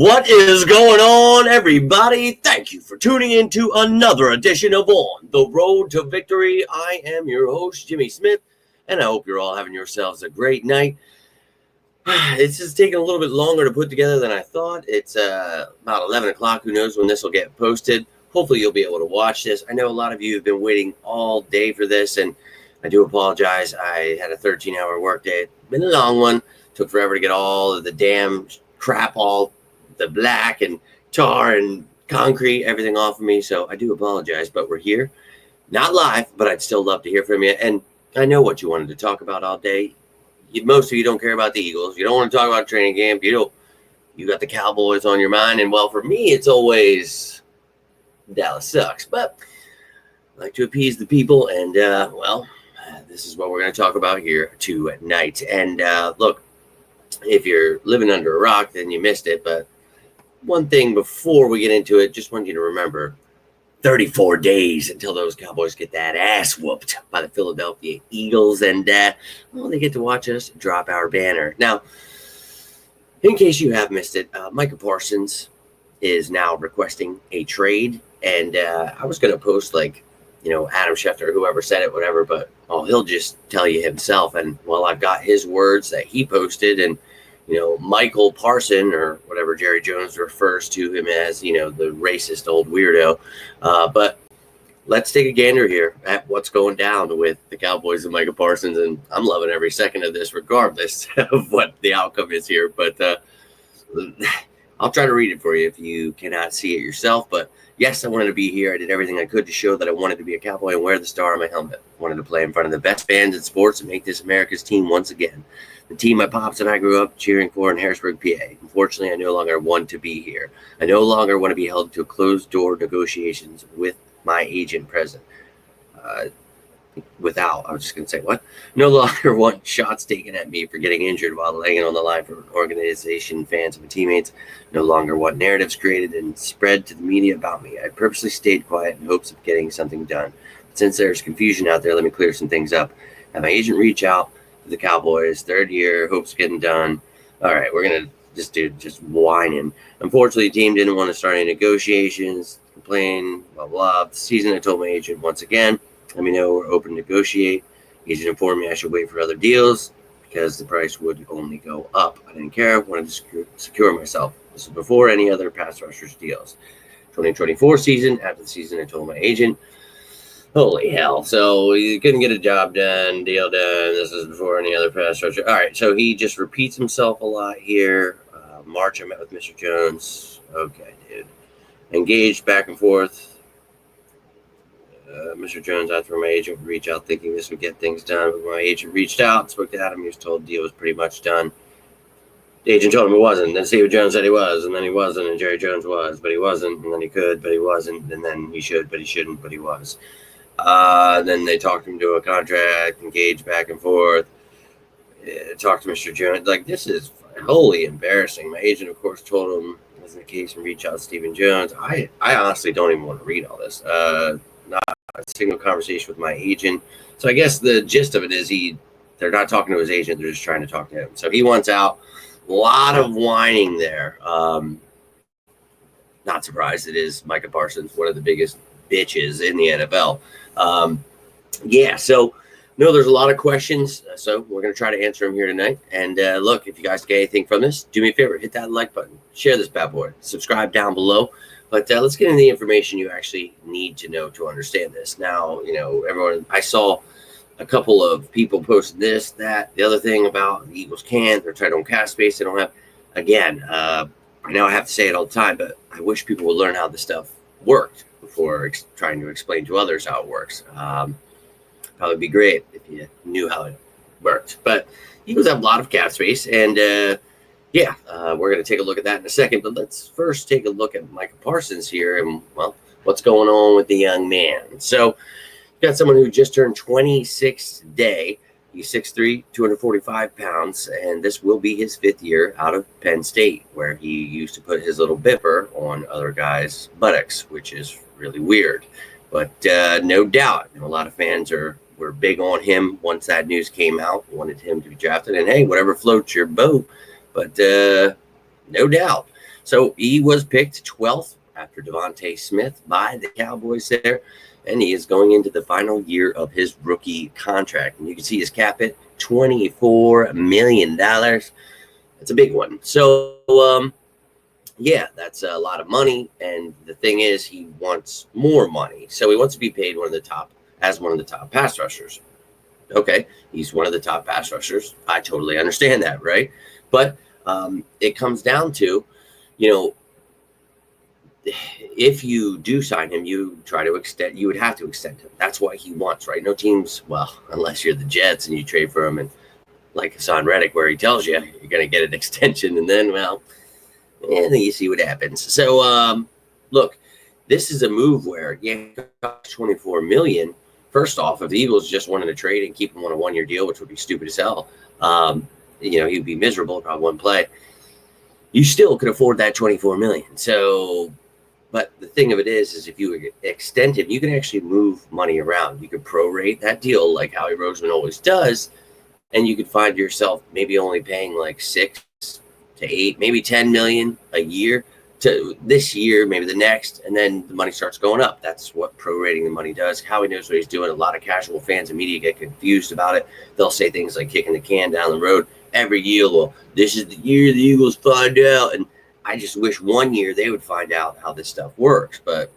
What is going on, everybody? Thank you for tuning in to another edition of On the Road to Victory. I am your host, Jimmy Smith, and I hope you're all having yourselves a great night. It's just taking a little bit longer to put together than I thought. It's about 11 o'clock. Who knows when this will get posted. Hopefully you'll be able to watch this. I know a lot of you have been waiting all day for this, and I do apologize. I had a 13-hour workday. It's been a long one. Took forever to get all of the damn crap, all the black and tar and concrete, everything off of me. So I do apologize, but we're here. Not live, but I'd still love to hear from you. And I know what you wanted to talk about all day. Most of you don't care about the Eagles. You don't want to talk about training camp. You got the Cowboys on your mind. And well, for me, it's always Dallas sucks. But I like to appease the people. And this is what we're going to talk about here tonight. And look, if you're living under a rock, then you missed it. But one thing before we get into it, just want you to remember 34 days until those Cowboys get that ass whooped by the Philadelphia Eagles. And, they get to watch us drop our banner. Now, in case you have missed it, Micah Parsons is now requesting a trade. And I was going to post, Adam Schefter, whoever said it, whatever, but he'll just tell you himself. And, I've got his words that he posted, and Micah Parsons, or whatever Jerry Jones refers to him as, the racist old weirdo. But let's take a gander here at what's going down with the Cowboys and Micah Parsons. And I'm loving every second of this, regardless of what the outcome is here. But I'll try to read it for you if you cannot see it yourself. But yes, I wanted to be here. I did everything I could to show that I wanted to be a Cowboy and wear the star on my helmet. I wanted to play in front of the best fans in sports and make this America's team once again. The team my pops and I grew up cheering for in Harrisburg, PA. Unfortunately, I no longer want to be here. I no longer want to be held to closed-door negotiations with my agent present. No longer want shots taken at me for getting injured while laying it on the line for an organization, fans, and my teammates. No longer want narratives created and spread to the media about me. I purposely stayed quiet in hopes of getting something done. But since there's confusion out there, let me clear some things up. Have my agent reach out to the Cowboys, third year, hopes getting done. All right, we're going to just whining. Unfortunately, the team didn't want to start any negotiations, complain, blah, blah. The season, I told my agent once again, let me know we're open to negotiate. Agent informed me I should wait for other deals because the price would only go up. I didn't care. I wanted to secure myself. This was before any other pass rushers deals. 2024 season, after the season, I told my agent, holy hell. So he couldn't get a job done, deal done. This is before any other pass rusher. All right, so he just repeats himself a lot here. March, I met with Mr. Jones. Okay, dude. Engaged back and forth. Mr. Jones, after my agent would reach out thinking this would get things done. But when my agent reached out, spoke to Adam, he was told the deal was pretty much done. The agent told him it wasn't. Then Steve Jones said he was, and then he wasn't. And Jerry Jones was, but he wasn't. And then he could, but he wasn't. And then he should, but he shouldn't, but he was. Then they talked him to a contract, engaged back and forth. Talked to Mr. Jones. This is wholly embarrassing. My agent, of course, told him it wasn't the case and reach out to Stephen Jones. I honestly don't even want to read all this. Not a single conversation with my agent. So I guess the gist of it is they're not talking to his agent. They're just trying to talk to him. So he wants out. A lot of whining there. Not surprised. It is Micah Parsons, one of the biggest bitches in the NFL. There's a lot of questions, so we're going to try to answer them here tonight. And look, if you guys get anything from this, do me a favor, hit that like button, share this bad boy, subscribe down below. But let's get into the information you actually need to know to understand this. Now, everyone, I saw a couple of people posted this, that, the other thing about the Eagles they're tight on cap space. They don't have, again, I know I have to say it all the time, but I wish people would learn how this stuff worked before trying to explain to others how it works. Probably be great if you knew how it worked. But Eagles have a lot of cap space, and we're going to take a look at that in a second. But let's first take a look at Micah Parsons here and, what's going on with the young man. So you've got someone who just turned 26 today. He's 6'3", 245 pounds, and this will be his 5th year out of Penn State, where he used to put his little bipper on other guys' buttocks, which is really weird. But no doubt, a lot of fans were big on him once that news came out, wanted him to be drafted. And, hey, whatever floats your boat. But no doubt, So he was picked 12th after Devontae Smith by the Cowboys there, and he is going into the final year of his rookie contract. And you can see his cap hit, $24 million. That's a big one. So, yeah, that's a lot of money. And the thing is, he wants more money. So he wants to be paid one of the top pass rushers. Okay, he's one of the top pass rushers. I totally understand that, right? But it comes down to, if you do sign him, you would have to extend him. That's what he wants, right? No teams, well, unless you're the Jets and you trade for him, and like Hassan Reddick, where he tells you you're going to get an extension, and then, well, then you see what happens. So, look, this is a move where, $24 million. First off, if the Eagles just wanted to trade and keep him on a one-year deal, which would be stupid as hell, he'd be miserable if I one play. You still could afford that $24 million. So, but the thing of it is if you extend him, you can actually move money around. You could prorate that deal like Howie Roseman always does, and you could find yourself maybe only paying like 6 to 8, maybe 10 million a year to this year, maybe the next, and then the money starts going up. That's what prorating the money does. Howie knows what he's doing. A lot of casual fans and media get confused about it. They'll say things like kicking the can down the road every year. Well, this is the year the Eagles find out. And I just wish one year they would find out how this stuff works. But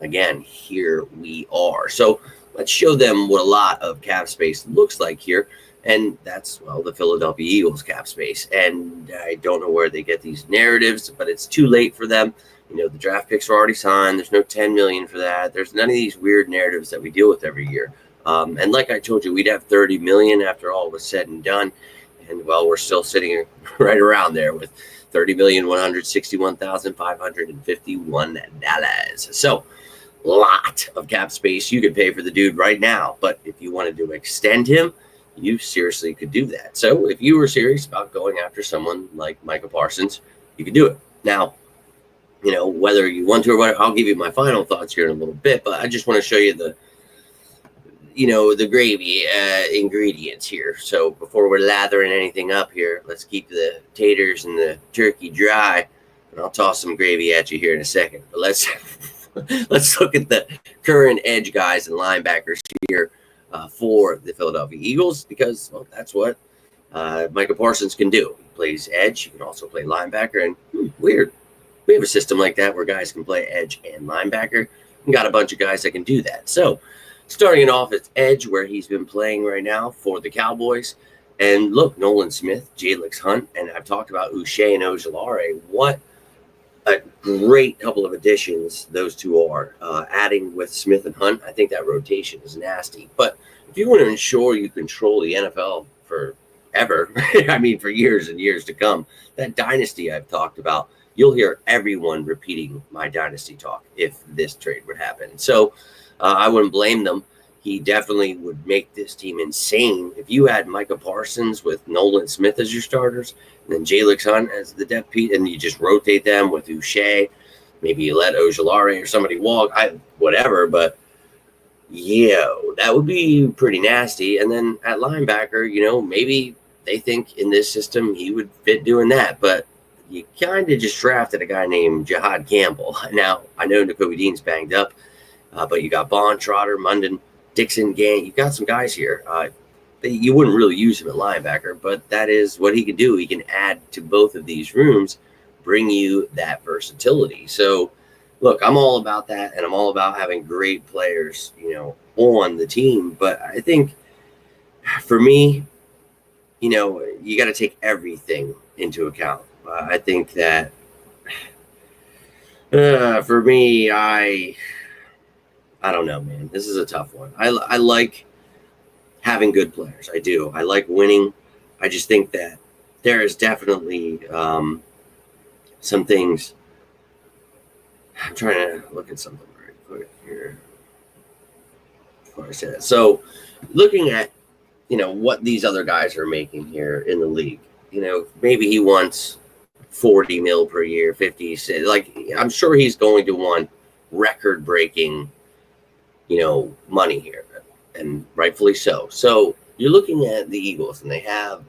again, here we are. So let's show them what a lot of cap space looks like here. And that's, well, the Philadelphia Eagles cap space. And I don't know where they get these narratives, but it's too late for them. The draft picks are already signed. There's no 10 million for that. There's none of these weird narratives that we deal with every year. And like I told you, we'd have 30 million after all was said and done. And, well, we're still sitting right around there with $30,161,551. So, lot of cap space you could pay for the dude right now. But if you wanted to extend him, you seriously could do that. So if you were serious about going after someone like Micah Parsons, you could do it. Now, whether you want to or what, I'll give you my final thoughts here in a little bit, but I just want to show you the gravy ingredients here. So before we're lathering anything up here, let's keep the taters and the turkey dry, and I'll toss some gravy at you here in a second. But let's look at the current edge guys and linebackers here for the Philadelphia Eagles, because, well, that's what Micah Parsons can do. He plays edge. He can also play linebacker. And weird, we have a system like that where guys can play edge and linebacker. We got a bunch of guys that can do that. So starting off at edge, where he's been playing right now for the Cowboys. And look, Nolan Smith, Jalix Hunt, and I've talked about Uche and Ojulari. What a great couple of additions those two are. Adding with Smith and Hunt, I think that rotation is nasty. But if you want to ensure you control the NFL forever, I mean for years and years to come, that dynasty I've talked about, you'll hear everyone repeating my dynasty talk if this trade would happen. So I wouldn't blame them. He definitely would make this team insane. If you had Micah Parsons with Nolan Smith as your starters, and then Jalix Hunt as the depth piece, and you just rotate them with Uche, maybe you let Ojulari or somebody walk, whatever, but that would be pretty nasty. And then at linebacker, maybe they think in this system he would fit doing that, but you kind of just drafted a guy named Jihad Campbell. Now, I know Nakobe Dean's banged up, but you got Bond, Trotter, Munden, Dixon, Gang. You've got some guys here. You wouldn't really use him at linebacker, but that is what he can do. He can add to both of these rooms, bring you that versatility. So, look, I'm all about that, and I'm all about having great players, on the team. But I think for me, you got to take everything into account. I think that for me, I don't know, man. This is a tough one. I like having good players. I do. I like winning. I just think that there is definitely some things. I'm trying to look at something very quick here before I say that. So looking at, what these other guys are making here in the league, maybe he wants 40 mil per year, 50. Like, I'm sure he's going to want record-breaking money here, and rightfully so. So you're looking at the Eagles, and they have,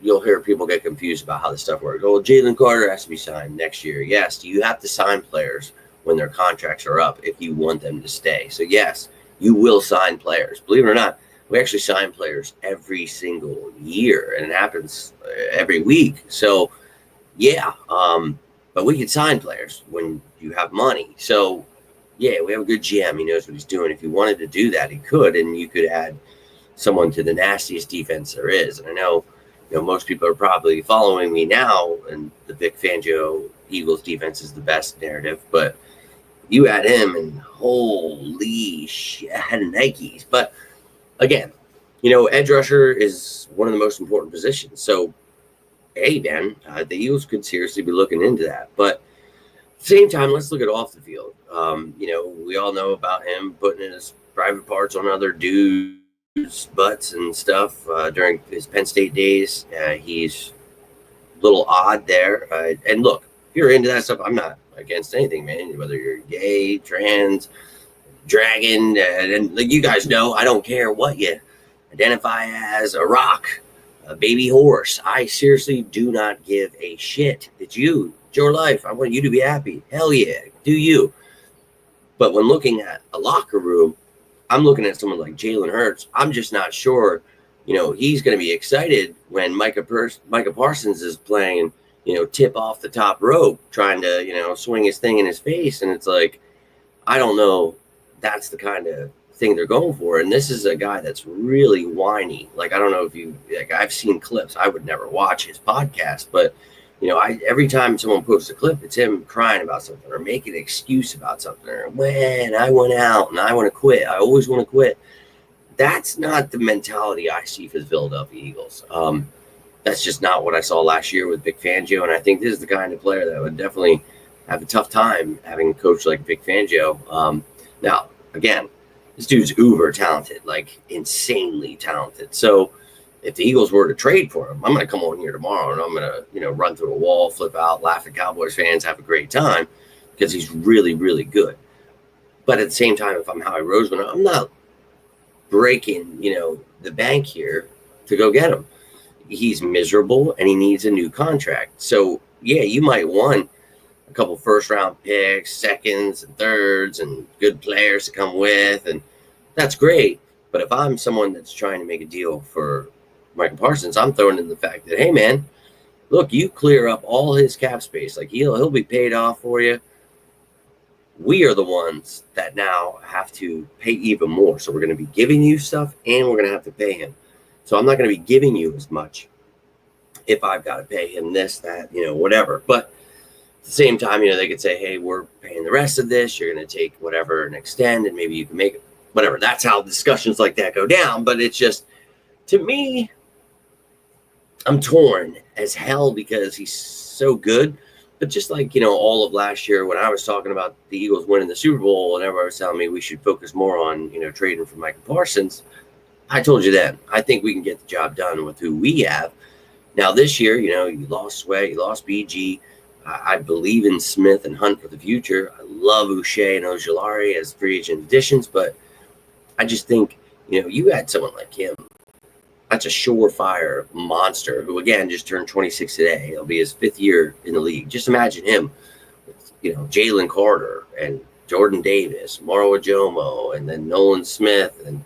you'll hear people get confused about how this stuff works. Oh, Jalen Carter has to be signed next year. Yes, you have to sign players when their contracts are up if you want them to stay. So yes, you will sign players. Believe it or not, we actually sign players every single year, and it happens every week. So yeah, but we can sign players when you have money. So yeah, we have a good GM. He knows what he's doing. If he wanted to do that, he could, and you could add someone to the nastiest defense there is. And I know, most people are probably following me now, and the Vic Fangio Eagles defense is the best narrative. But you add him, and holy shit, Nikes. But again, edge rusher is one of the most important positions. So, hey, man, the Eagles could seriously be looking into that. But at the same time, let's look at off the field. We all know about him putting his private parts on other dudes' butts and stuff during his Penn State days. He's a little odd there. And look, if you're into that stuff, I'm not against anything, man. Whether you're gay, trans, dragon, and like you guys know, I don't care what you identify as, a rock, a baby horse. I seriously do not give a shit. It's you. It's your life. I want you to be happy. Hell yeah. Do you. But when looking at a locker room, I'm looking at someone like Jalen Hurts. I'm just not sure, he's going to be excited when Micah Parsons is playing, tip off the top rope, trying to, swing his thing in his face. And it's like, I don't know. That's the kind of thing they're going for. And this is a guy that's really whiny. Like, I don't know if I've seen clips. I would never watch his podcast, but every time someone posts a clip, it's him crying about something or making an excuse about something. Or when I went out and I want to quit, I always want to quit. That's not the mentality I see for the Philadelphia Eagles. That's just not what I saw last year with Vic Fangio. And I think this is the kind of player that would definitely have a tough time having a coach like Vic Fangio. Now, again, this dude's uber talented, like insanely talented. So if the Eagles were to trade for him, I'm going to come on here tomorrow and I'm going to, run through a wall, flip out, laugh at Cowboys fans, have a great time because he's really, really good. But at the same time, if I'm Howie Roseman, I'm not breaking, the bank here to go get him. He's miserable and he needs a new contract. So, yeah, you might want a couple first-round picks, seconds and thirds and good players to come with, and that's great. But if I'm someone that's trying to make a deal for Micah Parsons, I'm throwing in the fact that, hey, man, look, you clear up all his cap space. Like, he'll be paid off for you. We are the ones that now have to pay even more. So we're going to be giving you stuff and we're going to have to pay him. So I'm not going to be giving you as much if I've got to pay him this, that, whatever. But at the same time, they could say, hey, we're paying the rest of this. You're going to take whatever and extend, and maybe you can make it, whatever. That's how discussions like that go down. But it's just, to me, I'm torn as hell because he's so good. But just like, all of last year when I was talking about the Eagles winning the Super Bowl and everyone was telling me we should focus more on, trading for Micah Parsons, I told you then, I think we can get the job done with who we have. Now this year, you lost Sweat, you lost BG. I believe in Smith and Hunt for the future. I love Uche and Ojulari as free agent additions, but I just think, you had someone like him. That's a surefire monster who, again, just turned 26 today. It'll be his 5th year in the league. Just imagine him with, Jalen Carter and Jordan Davis, Maro Ajomo, and then Nolan Smith and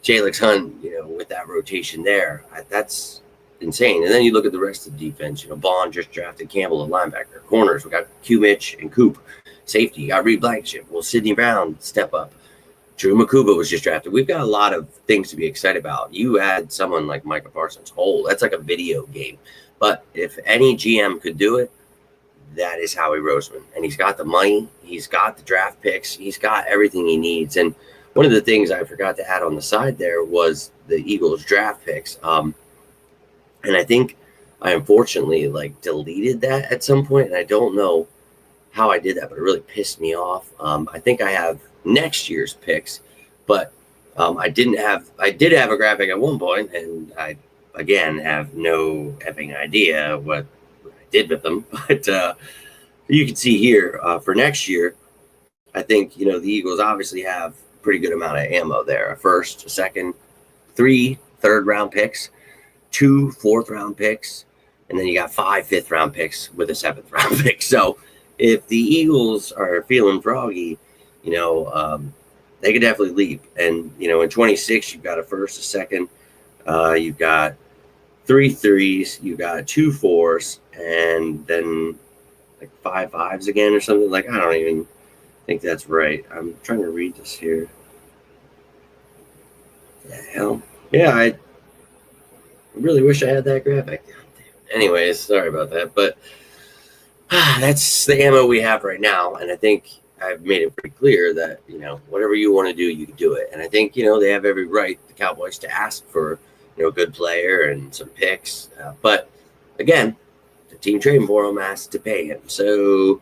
Jalix Hunt, with that rotation there. That's insane. And then you look at the rest of the defense. Bond just drafted Campbell, a linebacker. Corners, we got Q Mitch and Coop. Safety, you got Reed Blankenship. Will Sidney Brown step up? Drew Makuba was just drafted. We've got a lot of things to be excited about. You add someone like Micah Parsons. That's like a video game. But if any GM could do it, that is Howie Roseman. And he's got the money. He's got the draft picks. He's got everything he needs. And one of the things I forgot to add on the side there was the Eagles draft picks. And I think I unfortunately deleted that at some point. And I don't know how I did that, but it really pissed me off. I think I have next year's picks, but I did have a graphic at one point, and I again have no effing idea what I did with them. But you can see here for next year, I think the Eagles obviously have a pretty good amount of ammo there. A first, a second, 3 third-round picks, 2 4th-round picks, and then you got 5 5th-round picks with a 7th-round pick. So if the Eagles are feeling froggy, they could definitely leap. And, in 26, you've got a first, a second. You've got 3 3s. You've got 2 4s, and then like 5 5s again or something. Like, I don't even think that's right. I'm trying to read this here. The hell? Yeah, I really wish I had that graphic. Anyways, sorry about that. But that's the ammo we have right now. And I think I've made it pretty clear that, whatever you want to do, you can do it. And I think, they have every right, the Cowboys, to ask for, a good player and some picks. But again, the team trading for him asked to pay him. So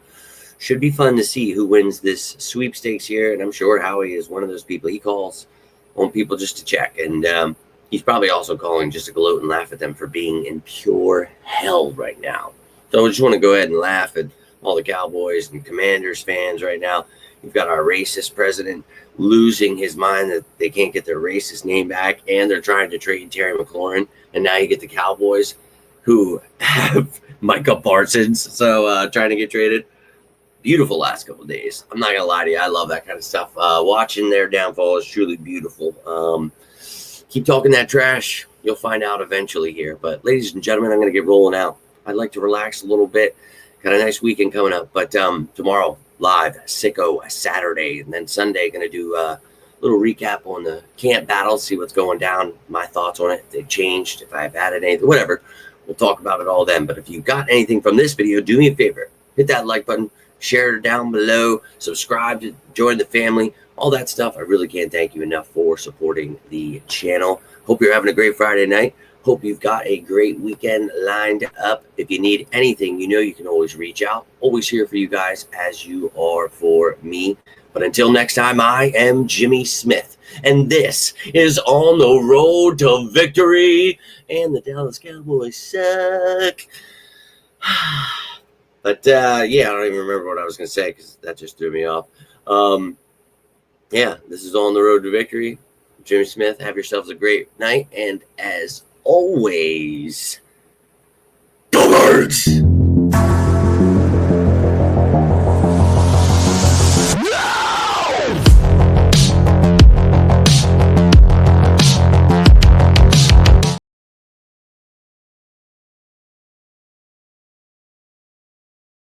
should be fun to see who wins this sweepstakes here. And I'm sure Howie is one of those people. He calls on people just to check. And he's probably also calling just to gloat and laugh at them for being in pure hell right now. So I just want to go ahead and laugh at all the Cowboys and Commanders fans right now. You've got our racist president losing his mind that they can't get their racist name back, and they're trying to trade Terry McLaurin. And now you get the Cowboys who have Micah Parsons, so trying to get traded. Beautiful last couple of days. I'm not going to lie to you. I love that kind of stuff. Watching their downfall is truly beautiful. Keep talking that trash. You'll find out eventually here. But ladies and gentlemen, I'm going to get rolling out. I'd like to relax a little bit. Got a nice weekend coming up. But tomorrow, live, Sicko Saturday. And then Sunday, going to do a little recap on the camp battle, see what's going down, my thoughts on it, if they've changed, if I've added anything, whatever. We'll talk about it all then. But if you got anything from this video, do me a favor. Hit that like button. Share it down below. Subscribe to join the family. All that stuff. I really can't thank you enough for supporting the channel. Hope you're having a great Friday night. Hope you've got a great weekend lined up. If you need anything, you can always reach out. Always here for you guys as you are for me. But until next time, I am Jimmy Smith. And this is On the Road to Victory. And the Dallas Cowboys suck. But, I don't even remember what I was going to say because that just threw me off. This is On the Road to Victory. Jimmy Smith, have yourselves a great night. And as always, go Birds!